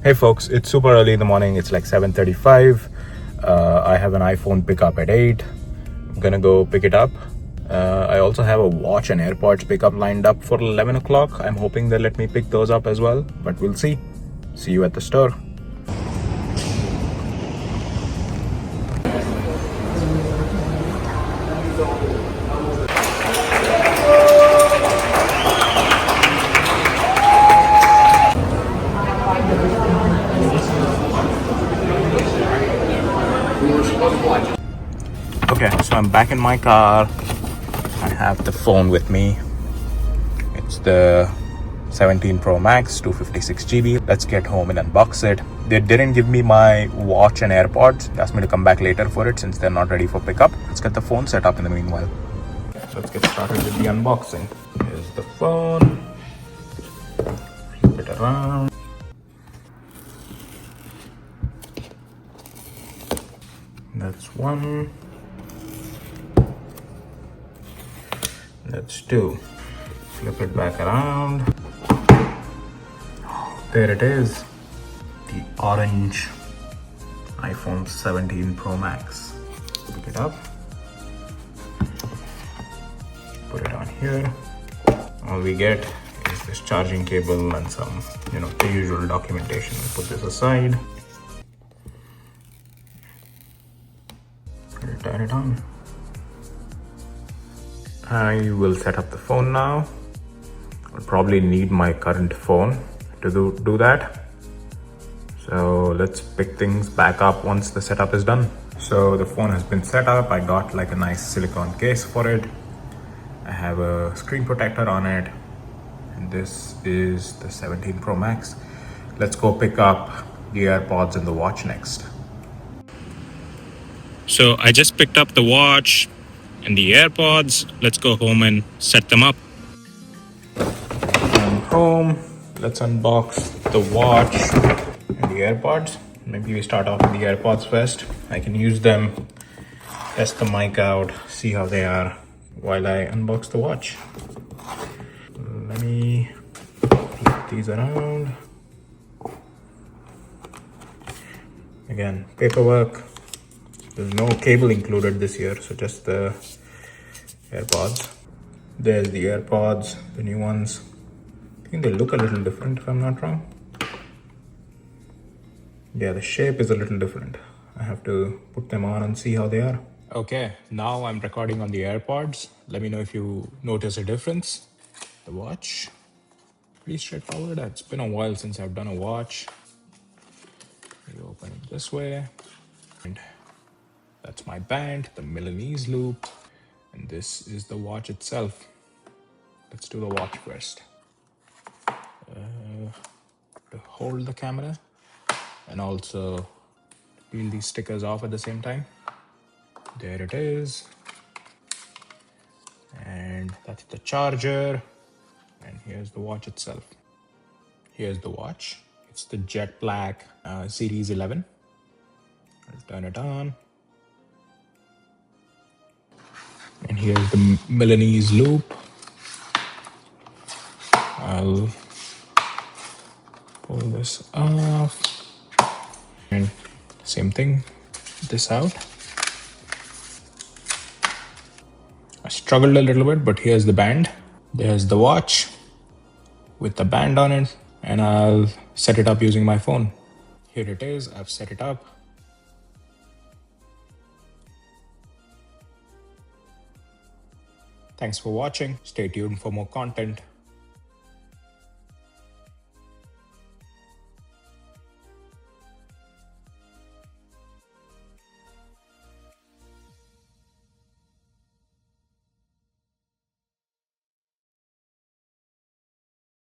Hey folks, it's super early in the morning. It's like 7:35. I have an iPhone pickup at 8. I'm gonna go pick it up. I also have a watch and AirPods pickup lined up for 11 o'clock. I'm hoping they'll let me pick those up as well, but we'll see. See you at the store. Okay, so I'm back in my car. I have the phone with me. It's the 17 Pro Max, 256 GB. Let's get home and unbox it. They didn't give me my watch and AirPods. They asked me to come back later for it since they're not ready for pickup. Let's get the phone set up in the meanwhile. Let's get started with the unboxing. Here's the phone. Flip it around. That's one. That's two. Flip it back around. There it is. The orange iPhone 17 Pro Max. Pick it up. Put it on here. All we get is this charging cable and some, the usual documentation. We'll put this aside. Turn it on. I will set up the phone now. I'll probably need my current phone to do that. So let's pick things back up once the setup is done. So the phone has been set up. I got like a nice silicone case for it. I have a screen protector on it. And this is the 17 Pro Max. Let's go pick up the AirPods and the watch next. So I just picked up the watch and the AirPods. Let's go home and set them up. I'm home. Let's unbox the watch and the AirPods. Maybe we start off with the AirPods first. I can use them, test the mic out, see how they are while I unbox the watch. Let me flip these around. Again, paperwork. There's no cable included this year, so just the AirPods. There's the AirPods, the new ones. I think they look a little different if I'm not wrong. Yeah, the shape is a little different. I have to put them on and see how they are. Okay, now I'm recording on the AirPods. Let me know if you notice a difference. The watch, pretty straightforward. It's been a while since I've done a watch. You open it this way. And that's my band, the Milanese loop. And this is the watch itself. Let's do the watch first. To hold the camera and also peel these stickers off at the same time. There it is. And that's the charger. And here's the watch itself. Here's the watch. It's the jet black Series 11. I'll turn it on. And here's the Milanese loop. I'll pull this off. And same thing, this out. I struggled a little bit, but here's the band. There's the watch with the band on it, and I'll set it up using my phone. Here it is, I've set it up. Thanks for watching. Stay tuned for more content.